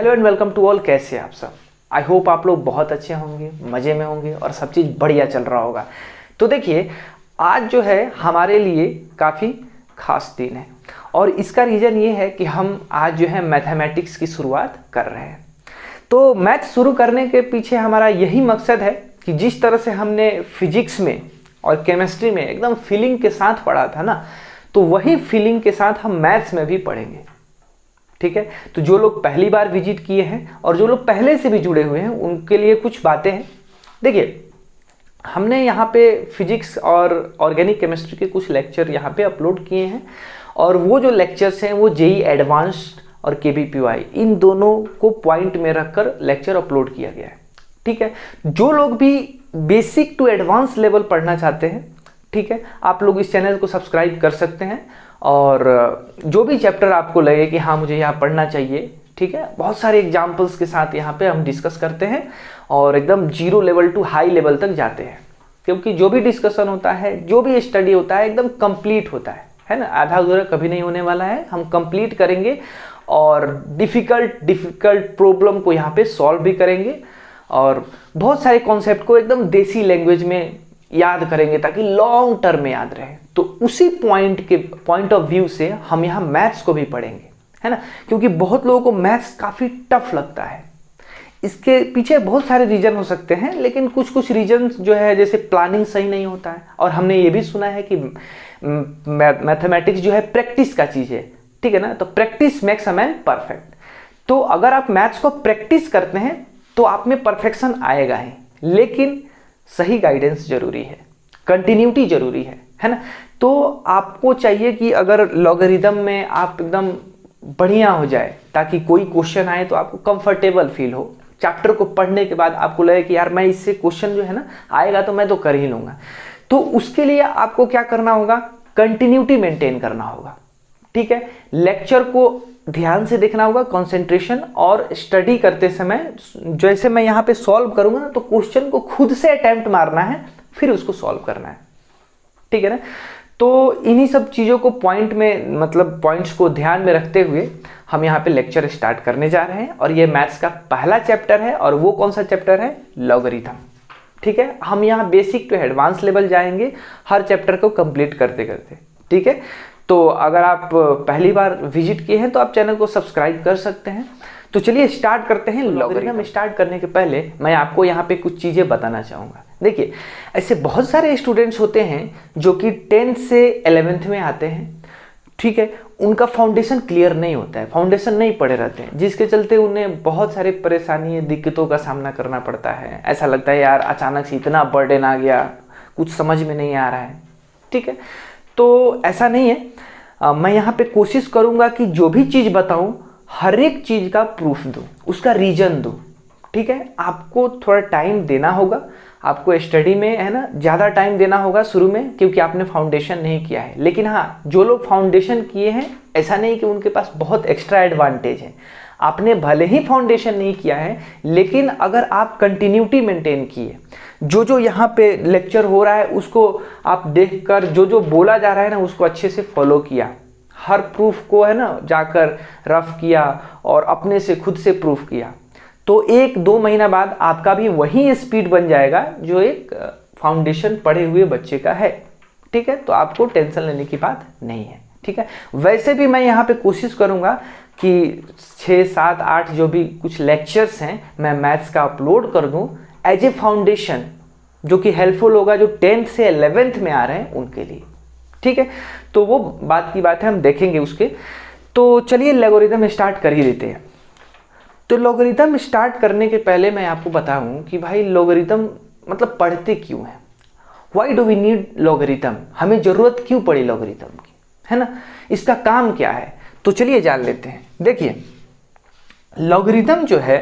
Hello and welcome to all. कैसे हैं आप सब? आई होप आप लोग बहुत अच्छे होंगे, मज़े में होंगे और सब चीज़ बढ़िया चल रहा होगा। तो देखिए, आज जो है हमारे लिए काफ़ी खास दिन है और इसका रीज़न ये है कि हम आज जो है मैथमेटिक्स की शुरुआत कर रहे हैं। तो मैथ शुरू करने के पीछे हमारा यही मकसद है कि जिस तरह से हमने फिजिक्स में और केमिस्ट्री में एकदम फीलिंग के साथ पढ़ा था ना, तो वही फीलिंग के साथ हम मैथ्स में भी पढ़ेंगे। ठीक है, तो जो लोग पहली बार विजिट किए हैं और जो लोग पहले से भी जुड़े हुए हैं उनके लिए कुछ बातें हैं। देखिए, हमने यहाँ पे फिजिक्स और ऑर्गेनिक केमिस्ट्री के कुछ लेक्चर यहाँ पे अपलोड किए हैं और वो जो लेक्चर्स हैं वो जेई एडवांस्ड और केवीपीवाई इन दोनों को पॉइंट में रखकर लेक्चर अपलोड किया गया है। ठीक है, जो लोग भी बेसिक टू एडवांस लेवल पढ़ना चाहते हैं, ठीक है, आप लोग इस चैनल को सब्सक्राइब कर सकते हैं और जो भी चैप्टर आपको लगे कि हाँ मुझे यहाँ पढ़ना चाहिए, ठीक है, बहुत सारे एग्जाम्पल्स के साथ यहाँ पे हम डिस्कस करते हैं और एकदम zero level to high level तक जाते हैं। क्योंकि जो भी डिस्कशन होता है, जो भी स्टडी होता है, एकदम कंप्लीट होता है ना, आधा अधूरा कभी नहीं होने वाला है। हम कंप्लीट करेंगे और डिफ़िकल्ट प्रॉब्लम को यहाँ पे सॉल्व भी करेंगे और बहुत सारे कॉन्सेप्ट को एकदम देसी लैंग्वेज में याद करेंगे ताकि लॉन्ग टर्म में याद रहे। तो उसी पॉइंट ऑफ व्यू से हम यहाँ मैथ्स को भी पढ़ेंगे, है ना, क्योंकि बहुत लोगों को मैथ्स काफ़ी टफ लगता है। इसके पीछे बहुत सारे रीज़न हो सकते हैं, लेकिन कुछ रीजन जो है, जैसे प्लानिंग सही नहीं होता है और हमने ये भी सुना है कि मैथमेटिक्स जो है प्रैक्टिस का चीज़ है। ठीक है ना, तो practice makes a man perfect. तो अगर आप मैथ्स को प्रैक्टिस करते हैं तो आप में परफेक्शन आएगा ही, लेकिन सही गाइडेंस जरूरी है, कंटिन्यूटी जरूरी है ना। तो आपको चाहिए कि अगर लॉगरिदम में आप एकदम बढ़िया हो जाए ताकि कोई क्वेश्चन आए तो आपको कंफर्टेबल फील हो। चैप्टर को पढ़ने के बाद आपको लगे कि यार मैं इससे क्वेश्चन जो है ना आएगा तो मैं तो कर ही लूँगा। तो उसके लिए आपको क्या करना होगा, कंटिन्यूटी मेंटेन करना होगा। ठीक है, लेक्चर को ध्यान से देखना होगा, कंसंट्रेशन, और स्टडी करते समय जैसे मैं यहाँ पे सॉल्व करूँगा ना, तो क्वेश्चन को खुद से अटेम्प्ट मारना है, फिर उसको सॉल्व करना है। ठीक है ना, तो इन्हीं सब चीज़ों को पॉइंट्स को ध्यान में रखते हुए हम यहाँ पे लेक्चर स्टार्ट करने जा रहे हैं और ये मैथ्स का पहला चैप्टर है। और वो कौन सा चैप्टर है? लॉगरिथम। ठीक है, हम यहाँ बेसिक टू एडवांस लेवल जाएंगे हर चैप्टर को कंप्लीट करते करते। ठीक है, तो अगर आप पहली बार विजिट किए हैं तो आप चैनल को सब्सक्राइब कर सकते हैं। तो चलिए स्टार्ट करते हैं। लॉगरिथम स्टार्ट करने के पहले मैं आपको यहाँ पे कुछ चीज़ें बताना चाहूँगा। देखिए, ऐसे बहुत सारे स्टूडेंट्स होते हैं जो कि 10th से 11th में आते हैं। ठीक है, उनका फाउंडेशन क्लियर नहीं होता है, फाउंडेशन नहीं पढ़े रहते हैं, जिसके चलते उन्हें बहुत सारी परेशानी, दिक्कतों का सामना करना पड़ता है। ऐसा लगता है यार अचानक से इतना बर्डन आ गया, कुछ समझ में नहीं आ रहा है। ठीक है, तो ऐसा नहीं है। मैं यहाँ पे कोशिश करूँगा कि जो भी चीज़ बताऊँ हर एक चीज़ का प्रूफ दूँ, उसका रीजन दूँ। ठीक है, आपको थोड़ा टाइम देना होगा, आपको स्टडी में है ना ज़्यादा टाइम देना होगा शुरू में, क्योंकि आपने फाउंडेशन नहीं किया है। लेकिन हाँ, जो लोग फाउंडेशन किए हैं, ऐसा नहीं कि उनके पास बहुत एक्स्ट्रा एडवांटेज है। आपने भले ही फाउंडेशन नहीं किया है, लेकिन अगर आप कंटिन्यूटी मेंटेन किए, जो यहाँ पे लेक्चर हो रहा है उसको आप देखकर जो बोला जा रहा है ना उसको अच्छे से फॉलो किया, हर प्रूफ को है ना जाकर रफ किया और अपने से खुद से प्रूफ किया, तो 1-2 महीना बाद आपका भी वही स्पीड बन जाएगा जो एक फाउंडेशन पढ़े हुए बच्चे का है। ठीक है, तो आपको टेंशन लेने की बात नहीं है। ठीक है, वैसे भी मैं यहाँ पे कोशिश करूँगा कि 6, 7, 8 जो भी कुछ लेक्चर्स हैं मैं मैथ्स का अपलोड कर दूँ एज ए फाउंडेशन, जो कि हेल्पफुल होगा जो 10th से 11th में आ रहे हैं उनके लिए। ठीक है, तो वो बात की बात है, हम देखेंगे उसके। तो चलिए लॉगरिथम स्टार्ट कर ही देते हैं। तो लॉगरिथम स्टार्ट करने के पहले मैं आपको बताऊं कि भाई लॉगरिथम मतलब पढ़ते क्यों हैं, why do we need logarithm, हमें ज़रूरत क्यों पड़ी लॉगरिथम की, है ना, इसका काम क्या है। तो चलिए जान लेते हैं। देखिए, लॉगरिथम जो है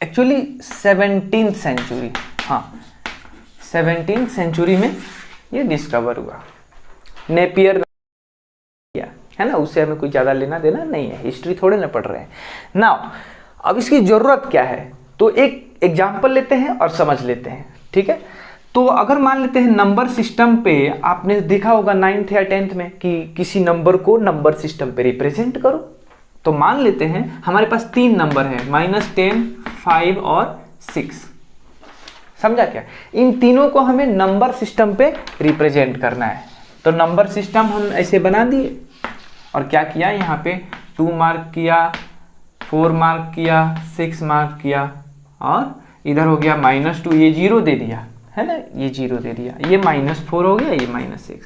एक्चुअली 17th सेंचुरी, हाँ 17th सेंचुरी में ये डिस्कवर हुआ, नेपियर किया, है ना, उससे हमें कोई ज़्यादा लेना देना नहीं है, हिस्ट्री थोड़े ना पढ़ रहे हैं ना। अब इसकी ज़रूरत क्या है, तो एक एग्जाम्पल लेते हैं और समझ लेते हैं। ठीक है, तो अगर मान लेते हैं नंबर सिस्टम पे आपने देखा होगा 9th या 10th में कि किसी नंबर को नंबर सिस्टम पे रिप्रेजेंट करो, तो मान लेते हैं हमारे पास 3 नंबर है, -10, 5 और 6। समझा क्या? इन तीनों को हमें नंबर सिस्टम पे रिप्रेजेंट करना है। तो नंबर सिस्टम हम ऐसे बना दिए और क्या किया, यहाँ पे 2 मार्क किया, 4 मार्क किया, 6 मार्क किया और इधर हो गया -2, ये 0 दे दिया है ना, ये 0 दे दिया, ये -4 हो गया, ये -6,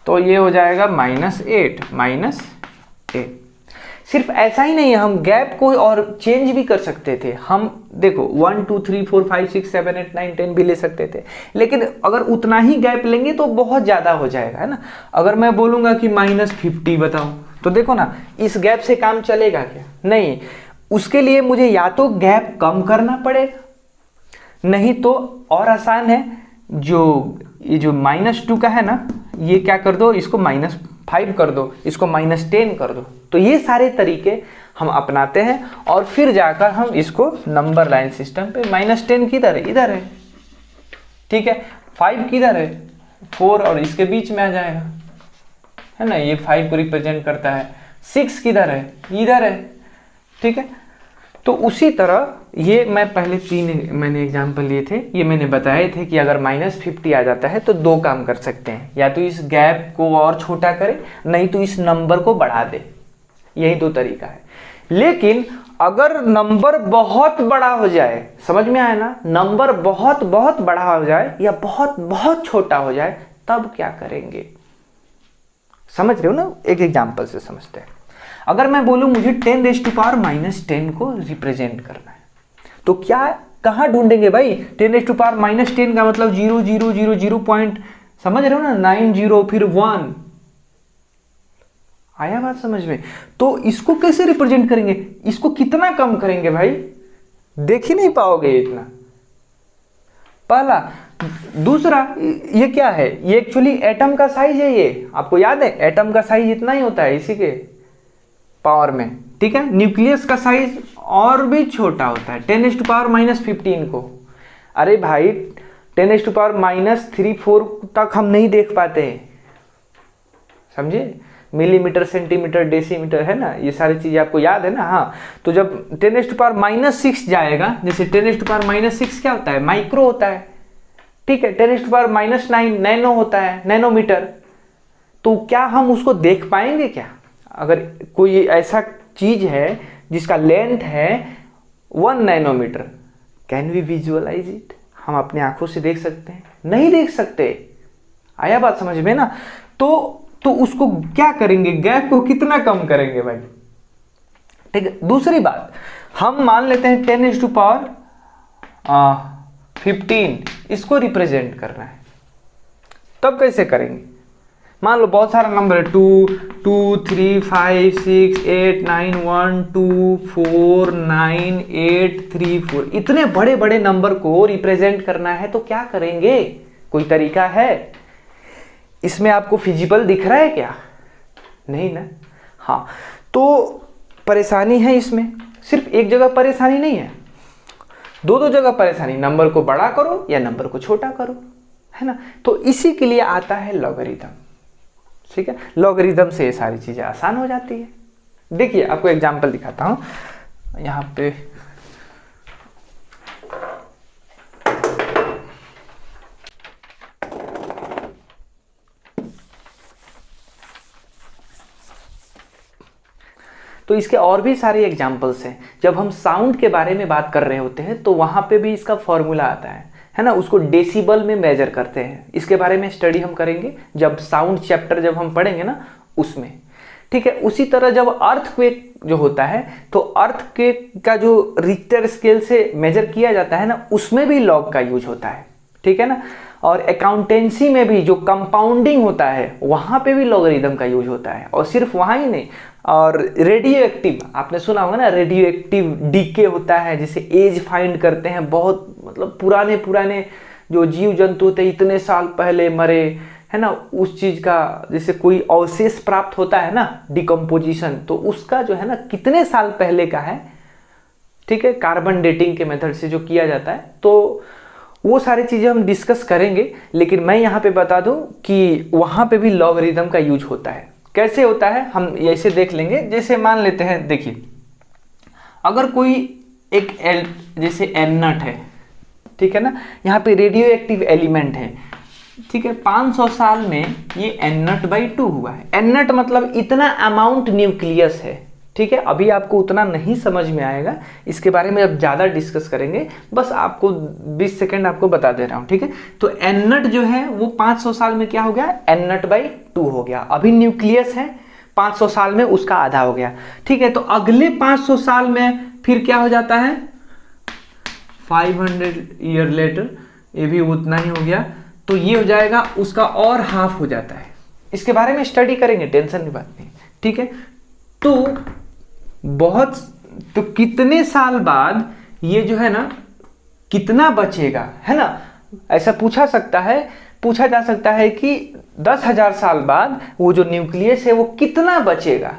तो ये हो जाएगा -8 -8। सिर्फ ऐसा ही नहीं है, हम गैप को और चेंज भी कर सकते थे। हम देखो 1 2 3 4 5 6 7 8 9 10 भी ले सकते थे, लेकिन अगर उतना ही गैप लेंगे तो बहुत ज़्यादा हो जाएगा, है ना। अगर मैं बोलूँगा कि -50 बताओ, तो देखो ना इस गैप से काम चलेगा क्या? नहीं, उसके लिए मुझे या तो गैप कम करना पड़ेगा, नहीं तो और आसान है, ये जो -2 का है ना, ये क्या कर दो, इसको -5 कर दो, इसको -10 कर दो। तो ये सारे तरीके हम अपनाते हैं और फिर जाकर हम इसको नंबर लाइन सिस्टम पे -10 किधर है, इधर है, ठीक है, 5 किधर है, 4 और इसके बीच में आ जाएगा, है ना, ये 5 को रिप्रेजेंट करता है। 6 किधर है, इधर है, ठीक है। तो उसी तरह ये मैं पहले 3 मैंने एग्जाम्पल लिए थे, ये मैंने बताए थे कि अगर -50 आ जाता है तो 2 काम कर सकते हैं, या तो इस गैप को और छोटा करें, नहीं तो इस नंबर को बढ़ा दे, यही 2 तरीका है। लेकिन अगर नंबर बहुत बड़ा हो जाए, समझ में आया ना, नंबर बहुत बहुत बड़ा हो जाए या बहुत बहुत छोटा हो जाए, तब क्या करेंगे? समझ रहे हो ना, एक एग्जाम्पल से समझते हैं। अगर मैं बोलूं मुझे 10⁻⁻10 को रिप्रेजेंट करना है, तो क्या कहां ढूंढेंगे भाई? 10⁻⁻10 का मतलब 0 0 0 0 पॉइंट, समझ रहे हो ना, 9 0 फिर 1, आया बात समझ में? तो इसको कैसे रिप्रेजेंट करेंगे? इसको कितना कम करेंगे भाई? देख ही नहीं पाओगे इतना, पहला। दूसरा, ये क्या है, ये एक्चुअली एटम का साइज है, ये आपको याद है, एटम का साइज इतना ही होता है इसी के पावर में, ठीक है। न्यूक्लियस का साइज और भी छोटा होता है, 10⁻⁻15 को। अरे भाई 10⁻⁻3 तक हम नहीं देख पाते, समझे, मिलीमीटर, सेंटीमीटर, डेसीमीटर, है ना, ये सारी चीजें आपको याद है ना। हाँ, तो जब 10⁻⁻6 जाएगा, जैसे 10⁻⁻6 क्या होता है, माइक्रो होता है, ठीक है। 10⁻⁻9 नैनो होता है, नैनोमीटर। तो क्या हम उसको देख पाएंगे क्या? अगर कोई ऐसा चीज है जिसका लेंथ है 1 nanometre, can we visualise it? हम अपने आंखों से देख सकते हैं? नहीं देख सकते। आया बात समझ में ना? तो उसको क्या करेंगे, गैप को कितना कम करेंगे भाई, ठीक है। दूसरी बात, हम मान लेते हैं 10⁻15 इसको रिप्रेजेंट करना है, तब कैसे करेंगे? मान लो बहुत सारा नंबर है, 2 2 3 5 6 8 9 1 2 4 9 8 3 4, इतने बड़े बड़े नंबर को रिप्रेजेंट करना है, तो क्या करेंगे? कोई तरीका है इसमें? आपको फिजिबल दिख रहा है क्या? नहीं ना। हाँ, तो परेशानी है इसमें, सिर्फ एक जगह परेशानी नहीं है, 2 जगह परेशानी, नंबर को बड़ा करो या नंबर को छोटा करो, है ना। तो इसी के लिए आता है लॉगरिथम, ठीक है। लॉगरिथम से ये सारी चीजें आसान हो जाती है। देखिए आपको एग्जांपल दिखाता हूं यहाँ पे। तो इसके और भी सारे एग्जाम्पल्स हैं। जब हम साउंड के बारे में बात कर रहे होते हैं तो वहां पे भी इसका फॉर्मूला आता है ना, उसको डेसिबल में मेजर करते हैं। इसके बारे में स्टडी हम करेंगे जब साउंड चैप्टर जब हम पढ़ेंगे ना उसमें, ठीक है। उसी तरह जब अर्थक्वेक जो होता है तो अर्थक्वेक का जो रिक्टर स्केल से मेजर किया जाता है ना, उसमें भी लॉग का यूज होता है, ठीक है ना। और अकाउंटेंसी में भी जो कंपाउंडिंग होता है वहां पे भी लॉगरिथम का यूज होता है। और सिर्फ वहां ही नहीं, और रेडियो एक्टिव, आपने सुना होगा ना, रेडियो एक्टिव डीके होता है, जिसे एज फाइंड करते हैं, बहुत मतलब पुराने पुराने जो जीव जंतु होते हैं इतने साल पहले मरे, है ना, उस चीज का जैसे कोई अवशेष प्राप्त होता है ना, डिकम्पोजिशन, तो उसका जो है ना कितने साल पहले का है, ठीक है, कार्बन डेटिंग के मेथड से जो किया जाता है। तो वो सारी चीजें हम डिस्कस करेंगे, लेकिन मैं यहाँ पे बता दूं कि वहां पे भी लॉगरिथम का यूज होता है। कैसे होता है हम ऐसे देख लेंगे। जैसे मान लेते हैं, देखिए अगर कोई एक जैसे एन नट है, ठीक है ना, यहाँ पे रेडियो एक्टिव एलिमेंट है, ठीक है, 500 साल में ये एन नट बाई 2 हुआ है। एन नट मतलब इतना अमाउंट न्यूक्लियस है, ठीक है। अभी आपको उतना नहीं समझ में आएगा, इसके बारे में अब ज़्यादा डिस्कस करेंगे, बस आपको 20 सेकेंड आपको बता दे रहा हूँ, ठीक है। तो एन नट जो है वो 500 साल में क्या हो गया, एन नट बाई 2 हो गया। अभी न्यूक्लियस है, 500 साल में उसका आधा हो गया, ठीक है। तो अगले 500 साल में फिर क्या हो जाता है, 500 ईयर लेटर, ये भी उतना ही हो गया, तो ये हो जाएगा उसका और हाफ हो जाता है। इसके बारे में स्टडी करेंगे, टेंशन की बात नहीं, ठीक है। तो कितने साल बाद ये जो है ना कितना बचेगा, है ना, ऐसा पूछा जा सकता है कि 10,000 साल बाद वो जो न्यूक्लियस है वो कितना बचेगा।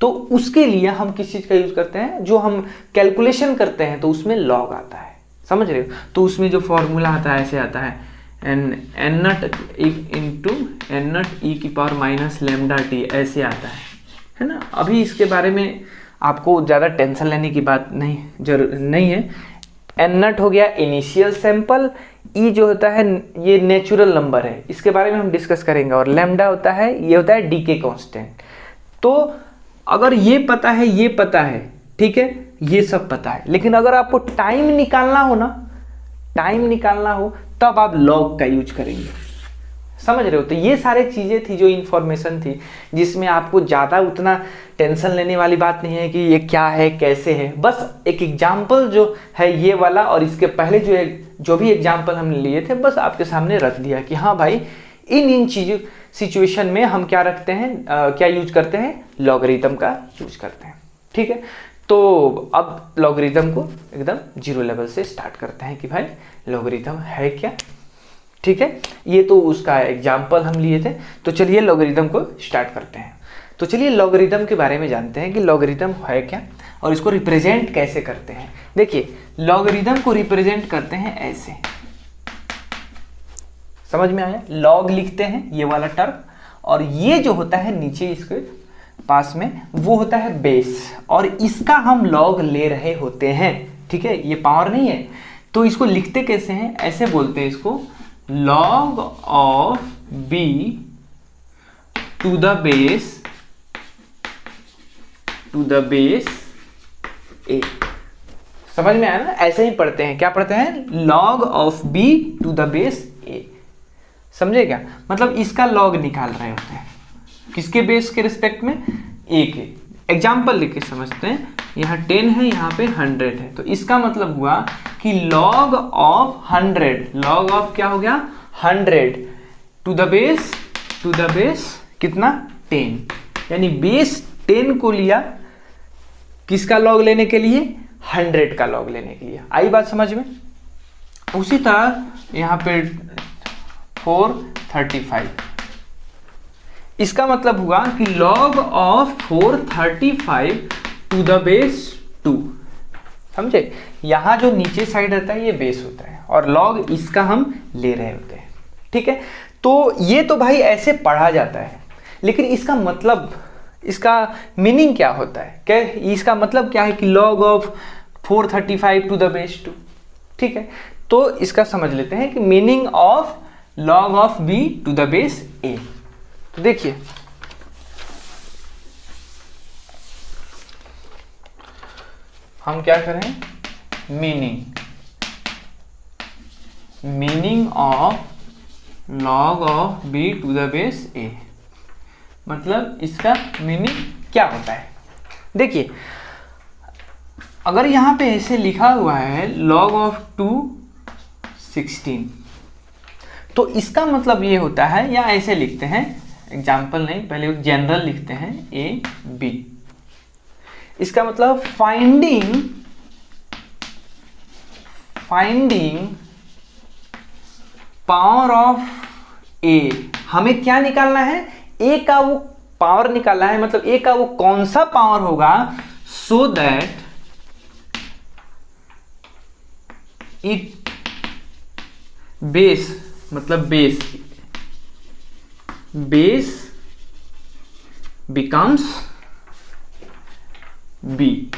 तो उसके लिए हम किस चीज का यूज करते हैं, जो हम कैलकुलेशन करते हैं तो उसमें लॉग आता है, समझ रहे हो। तो उसमें जो फॉर्मूला आता है ऐसे आता है, एन नट इंटू एन नट ई की पावर माइनस लेमडा टी, ऐसे आता है ना। अभी इसके बारे में आपको ज़्यादा टेंशन लेने की बात नहीं है। एन नट हो गया इनिशियल सैंपल, ई जो होता है ये नेचुरल नंबर है, इसके बारे में हम डिस्कस करेंगे, और लेमडा होता है, ये होता है डीके कांस्टेंट। तो अगर ये पता है, ठीक है, ये सब पता है, लेकिन अगर आपको टाइम निकालना हो तब आप लॉग का यूज करेंगे, समझ रहे हो। तो ये सारे चीजें थी जो इन्फॉर्मेशन थी, जिसमें आपको ज़्यादा उतना टेंशन लेने वाली बात नहीं है कि ये क्या है कैसे है। बस एक एग्जाम्पल जो है ये वाला, और इसके पहले जो भी एग्जाम्पल हमने लिए थे, बस आपके सामने रख दिया कि हाँ भाई इन चीज़ों सिचुएशन में हम क्या रखते हैं, क्या यूज करते हैं, लॉगरिथम का यूज करते हैं, ठीक है। तो अब लॉगरिथम को एकदम 0 लेवल से स्टार्ट करते हैं कि भाई लॉगरिथम है क्या, ठीक है। ये तो उसका एग्जाम्पल हम लिए थे, तो चलिए लॉगरिथम को स्टार्ट करते हैं। तो चलिए लॉगरिथम के बारे में जानते हैं कि लॉगरिथम है क्या और इसको रिप्रेजेंट कैसे करते हैं। देखिए लॉगरिथम को रिप्रेजेंट करते हैं ऐसे, समझ में आया, लॉग लिखते हैं ये वाला टर्म, और ये जो होता है नीचे इसके पास में वो होता है बेस, और इसका हम लॉग ले रहे होते हैं, ठीक है। ये पावर नहीं है, तो इसको लिखते कैसे हैं, ऐसे बोलते हैं इसको, log of b to the base a। समझ में आया ना, ऐसे ही पढ़ते हैं, क्या पढ़ते हैं, log of b to the base a, समझे क्या, मतलब इसका लॉग निकाल रहे होते हैं, किसके बेस के रिस्पेक्ट में, a के। एग्जाम्पल लिख के समझते हैं, यहाँ 10 है, यहाँ पे 100 है, तो इसका मतलब हुआ कि log of 100, log of क्या हो गया 100 टू द बेस कितना 10, यानी बेस 10 को लिया किसका लॉग लेने के लिए, 100 का लॉग लेने के लिए। आई बात समझ में। उसी तरह यहाँ पे 435, इसका मतलब हुआ कि log of 435 to the base 2, समझे। यहाँ जो नीचे साइड रहता है ये बेस होता है, और लॉग इसका हम ले रहे होते हैं, ठीक है। तो ये तो भाई ऐसे पढ़ा जाता है, लेकिन इसका मतलब, इसका मीनिंग क्या होता है, क्या इसका मतलब क्या है कि log of 435 to the base 2, ठीक है। तो इसका समझ लेते हैं कि meaning of log of b to the base a। तो देखिए हम क्या करें, meaning of log of b to the base a, मतलब इसका मीनिंग क्या होता है। देखिए अगर यहाँ पे ऐसे लिखा हुआ है log of 216, तो इसका मतलब ये होता है, या ऐसे लिखते हैं, एग्जाम्पल नहीं, पहले जनरल लिखते हैं a b, इसका मतलब फाइंडिंग पावर ऑफ a। हमें क्या निकालना है, a का वो पावर निकालना है, मतलब a का वो कौन सा पावर होगा, सो दैट इट बेस, मतलब बेस बिकम्स बी।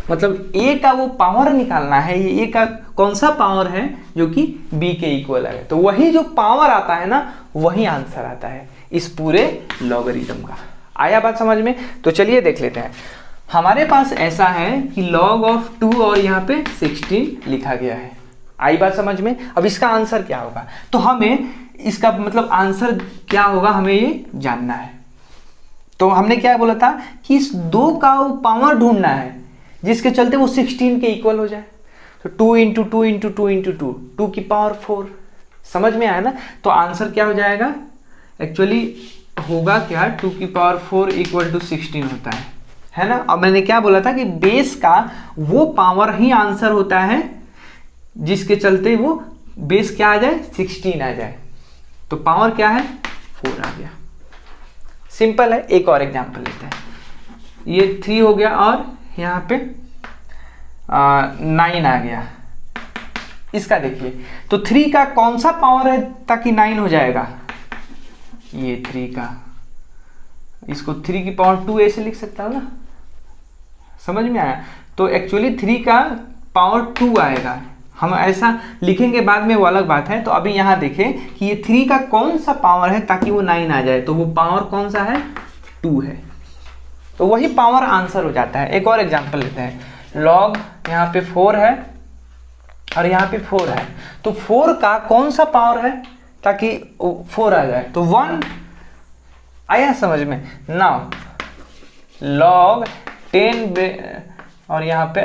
मतलब ए का वो पावर निकालना है, ये ए का कौन सा पावर है जो कि बी के इक्वल है, तो वही जो पावर आता है ना वही आंसर आता है इस पूरे लॉगरिथम का। आया बात समझ में? तो चलिए देख लेते हैं। हमारे पास ऐसा है कि log ऑफ 2 और यहाँ पे 16 लिखा गया है। आई बात समझ में? अब इसका आंसर क्या होगा, तो हमें इसका मतलब आंसर क्या होगा हमें ये जानना है। तो हमने क्या बोला था कि इस 2 का वो पावर ढूंढना है जिसके चलते वो 16 के इक्वल हो जाए। तो 2 इंटू 2 इंटू 2 इंटू 2, 2 की पावर 4। समझ में आया ना? तो आंसर क्या हो जाएगा, एक्चुअली होगा क्या, 2 की पावर 4 इक्वल टू 16 होता है ना। और मैंने क्या बोला था कि बेस का वो पावर ही आंसर होता है जिसके चलते वो बेस क्या आ जाए, 16 आ जाए। तो पावर क्या है, 4 आ गया। सिंपल है। एक और एग्जांपल लेते हैं। ये 3 हो गया और यहाँ पे 9 आ गया। इसका देखिए, तो 3 का कौन सा पावर है ताकि 9 हो जाएगा, ये 3 का, इसको 3 की पावर 2 ऐसे लिख सकता हूँ ना। समझ में आया? तो एक्चुअली 3 का पावर 2 आएगा, हम ऐसा लिखेंगे बाद में, वो अलग बात है। तो अभी यहाँ देखें कि ये 3 का कौन सा पावर है ताकि वो 9 आ जाए, तो वो पावर कौन सा है, 2 है। तो वही पावर आंसर हो जाता है। एक और एग्जांपल लेते हैं। लॉग यहाँ पे 4 है और यहाँ पे 4 है, तो 4 का कौन सा पावर है ताकि 4 आ जाए, तो 1 आया समझ में। नाउ लॉग 10 और यहाँ पे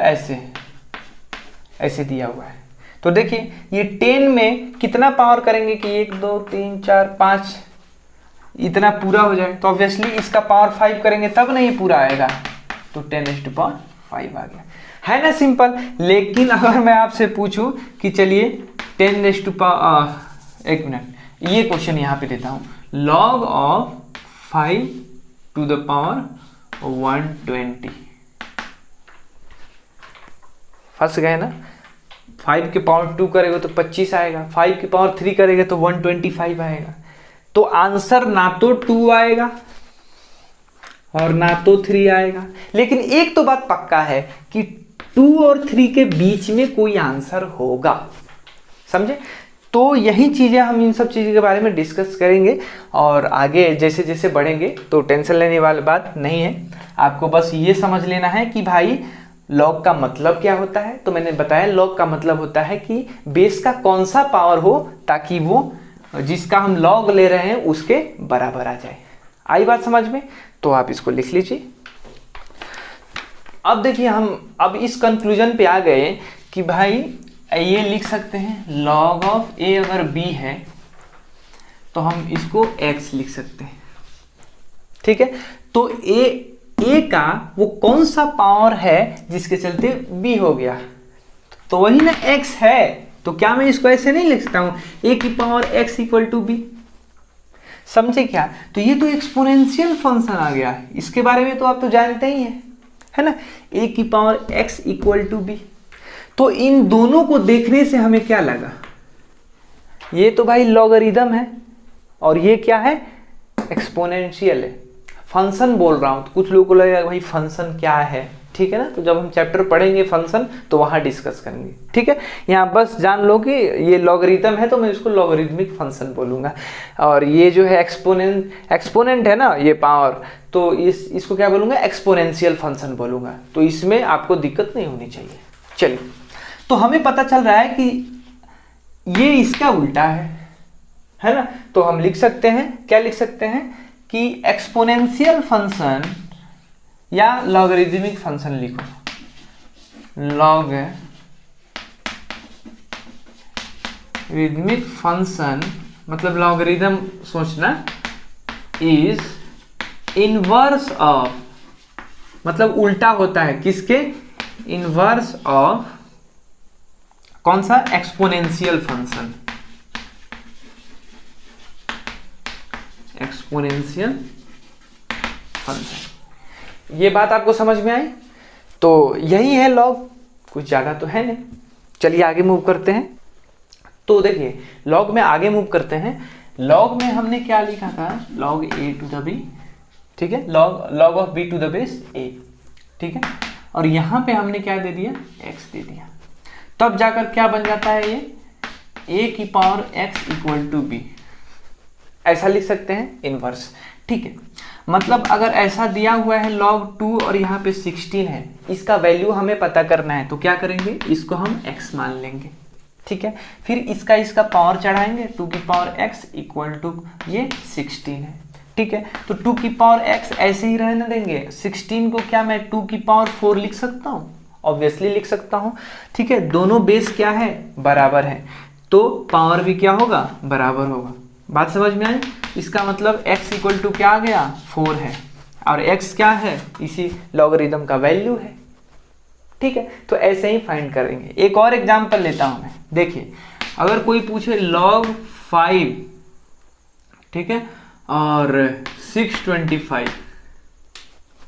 ऐसे दिया हुआ है। तो देखिए ये 10 में कितना पावर करेंगे कि 1 2 3 4 5 इतना पूरा हो जाए, तो ऑब्वियसली इसका पावर 5 करेंगे तब नहीं पूरा आएगा, तो 10⁵ आ गया, है ना सिंपल। लेकिन अगर मैं आपसे पूछूं कि चलिए 1 मिनट, ये क्वेश्चन यहाँ पे देता हूँ, log of 5 to the power 120, फंस गए ना। 5 के पावर 2 करेगा तो 25 आएगा, 5 के पावर 3 करेगा तो 125 आएगा। तो आंसर ना तो 2 आएगा और ना तो 3 आएगा। लेकिन एक तो बात पक्का है कि 2 और 3 के बीच में कोई आंसर होगा, समझे। तो यही चीज़ें हम इन सब चीज़ों के बारे में डिस्कस करेंगे और आगे जैसे जैसे बढ़ेंगे, तो टेंशन लेने वाली बात नहीं है। आपको बस ये समझ लेना है कि भाई लॉग का मतलब क्या होता है। तो मैंने बताया लॉग का मतलब होता है कि बेस का कौन सा पावर हो ताकि वो जिसका हम लॉग ले रहे हैं उसके बराबर आ जाए। आई बात समझ में? तो आप इसको लिख लीजिए। अब देखिए हम अब इस कंक्लूजन पे आ गए कि भाई ये लिख सकते हैं लॉग ऑफ ए अगर बी है तो हम इसको एक्स लिख सकते हैं, ठीक है। तो ए का वो कौन सा पावर है जिसके चलते बी हो गया, तो वही ना एक्स है। तो क्या मैं इसको ऐसे नहीं लिख सकता हूं, ए की power x equal to b, समझे क्या। तो ये तो एक्सपोनेंशियल फंक्शन आ गया, इसके बारे में तो आप तो जानते ही हैं, है ना। ए की power x equal to b. तो इन दोनों को देखने से हमें क्या लगा, ये तो भाई लॉगरिदम है और ये क्या है, एक्सपोनेंशियल है। फंक्शन बोल रहा हूं तो कुछ लोगों को लगेगा भाई फंक्शन क्या है, ठीक है ना। तो जब हम चैप्टर पढ़ेंगे फंक्शन तो वहां डिस्कस करेंगे, ठीक है। यहाँ बस जान लो कि ये लॉगरिदम है तो मैं इसको लॉगरिदमिक फंक्शन बोलूंगा, और ये जो है एक्सपोनेंट है ना ये पावर, तो इसको क्या बोलूंगा, एक्सपोनेंशियल फंक्शन बोलूंगा। तो इसमें आपको दिक्कत नहीं होनी चाहिए। चलिए, तो हमें पता चल रहा है कि ये इसका उल्टा है ना। तो हम लिख सकते हैं, क्या लिख सकते हैं कि एक्सपोनेंशियल फंक्शन या लॉगरिदमिक फंक्शन लिखो, लॉगरिदमिक फंक्शन मतलब लॉगरिदम सोचना, इज इनवर्स ऑफ, मतलब उल्टा होता है किसके, इनवर्स ऑफ कौन सा, एक्सपोनेंशियल फंक्शन, एक्सपोनेंशियल फंक्शन। ये बात आपको समझ में आई। तो यही है लॉग, कुछ ज़्यादा तो है नहीं। चलिए आगे मूव करते हैं। तो देखिए लॉग में आगे मूव करते हैं। लॉग में हमने क्या लिखा था, log a to the b ठीक है, log of b to the base a, ठीक है। और यहाँ पे हमने क्या दे दिया, x दे दिया, तब जाकर क्या बन जाता है ये a की power x equal to b, ऐसा लिख सकते हैं इनवर्स, ठीक है। मतलब अगर ऐसा दिया हुआ है log 2 और यहाँ पे 16 है, इसका वैल्यू हमें पता करना है, तो क्या करेंगे, इसको हम x मान लेंगे, ठीक है। फिर इसका पावर चढ़ाएंगे, 2 की पावर x इक्वल टू ये 16 है, ठीक है। तो 2 की पावर x ऐसे ही रहने देंगे, 16 को क्या मैं 2 की पावर 4 लिख सकता हूँ, ऑब्वियसली लिख सकता हूँ, ठीक है। दोनों बेस क्या है, बराबर है, तो पावर भी क्या होगा, बराबर होगा। बात समझ में आई। इसका मतलब x इक्वल टू क्या आ गया, 4 है, और x क्या है, इसी लॉगरिदम का वैल्यू है, ठीक है। तो ऐसे ही फाइंड करेंगे। एक और एग्जांपल लेता हूं मैं, देखिए अगर कोई पूछे log 5, ठीक है, और 625,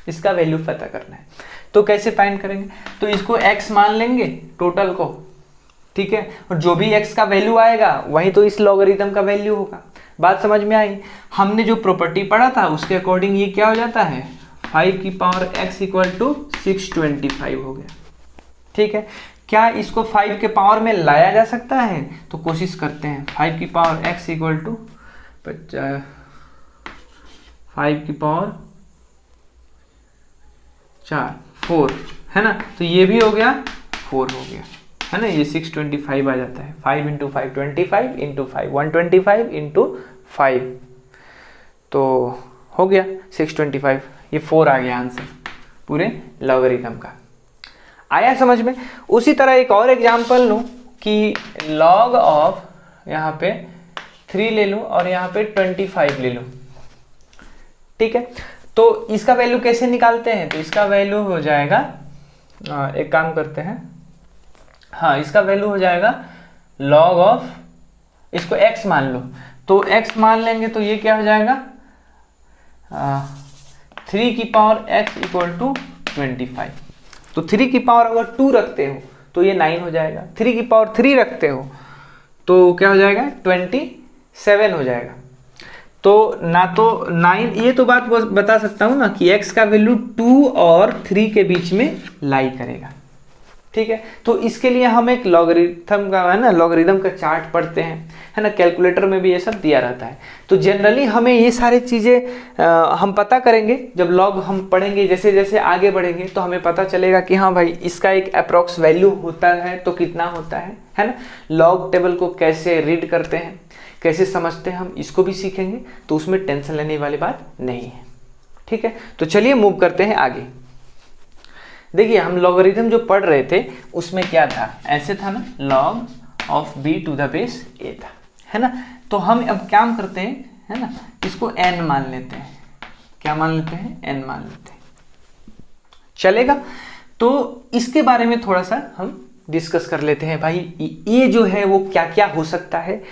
इसका वैल्यू पता करना है, तो कैसे फाइंड करेंगे, तो इसको x मान लेंगे टोटल को, ठीक है, और जो भी x का वैल्यू आएगा वही तो इस लॉगरिदम का वैल्यू होगा। बात समझ में आई। हमने जो प्रॉपर्टी पढ़ा था उसके अकॉर्डिंग ये क्या हो जाता है, 5 की पावर x इक्वल टू 625 हो गया, ठीक है। क्या इसको 5 के पावर में लाया जा सकता है, तो कोशिश करते हैं। 5 की पावर x इक्वल टू 5 की पावर 4 है ना, तो ये भी हो गया 4 हो गया, है ना, ये 625 आ जाता है। 5 इंटू 5 25 इंटू 5 125 इंटू 5, तो हो गया 625, ये 4 आ गया आंसर पूरे लॉगरिथम का। आया समझ में। उसी तरह एक और एग्जांपल लूँ कि log ऑफ यहाँ पे 3 ले लूँ और यहाँ पे 25 ले लूँ, ठीक है। तो इसका वैल्यू कैसे निकालते हैं, तो इसका वैल्यू हो जाएगा, एक काम करते हैं, हाँ इसका वैल्यू हो जाएगा log ऑफ, इसको x मान लो, तो x मान लेंगे तो ये क्या हो जाएगा, 3 की पावर x इक्वल टू 25। तो 3 की पावर अगर 2 रखते हो तो ये 9 हो जाएगा, 3 की पावर 3 रखते हो तो क्या हो जाएगा, 27 हो जाएगा। तो ना तो 9, ये तो बात बता सकता हूँ ना कि x का वैल्यू 2 और 3 के बीच में लाई करेगा, ठीक है। तो इसके लिए हम एक लॉगरिथम का, है ना, लॉगरिथम का चार्ट पढ़ते हैं, है ना, कैलकुलेटर में भी ये सब दिया रहता है। तो जनरली हमें ये सारी चीज़ें हम पता करेंगे जब लॉग हम पढ़ेंगे, जैसे जैसे आगे बढ़ेंगे तो हमें पता चलेगा कि हाँ भाई इसका एक अप्रॉक्स वैल्यू होता है तो कितना होता है ना। लॉग टेबल को कैसे रीड करते हैं, कैसे समझते हैं, हम इसको भी सीखेंगे, तो उसमें टेंशन लेने वाली बात नहीं है, ठीक है। तो चलिए मूव करते हैं आगे। देखिए हम लॉगरिथम जो पढ़ रहे थे उसमें क्या था, ऐसे था ना, log of b to the base a था, है ना। तो हम अब क्या करते हैं, है ना, इसको n मान लेते हैं, क्या मान लेते हैं, n मान लेते हैं, चलेगा। तो इसके बारे में थोड़ा सा हम डिस्कस कर लेते हैं। भाई ये जो है वो क्या क्या हो सकता है,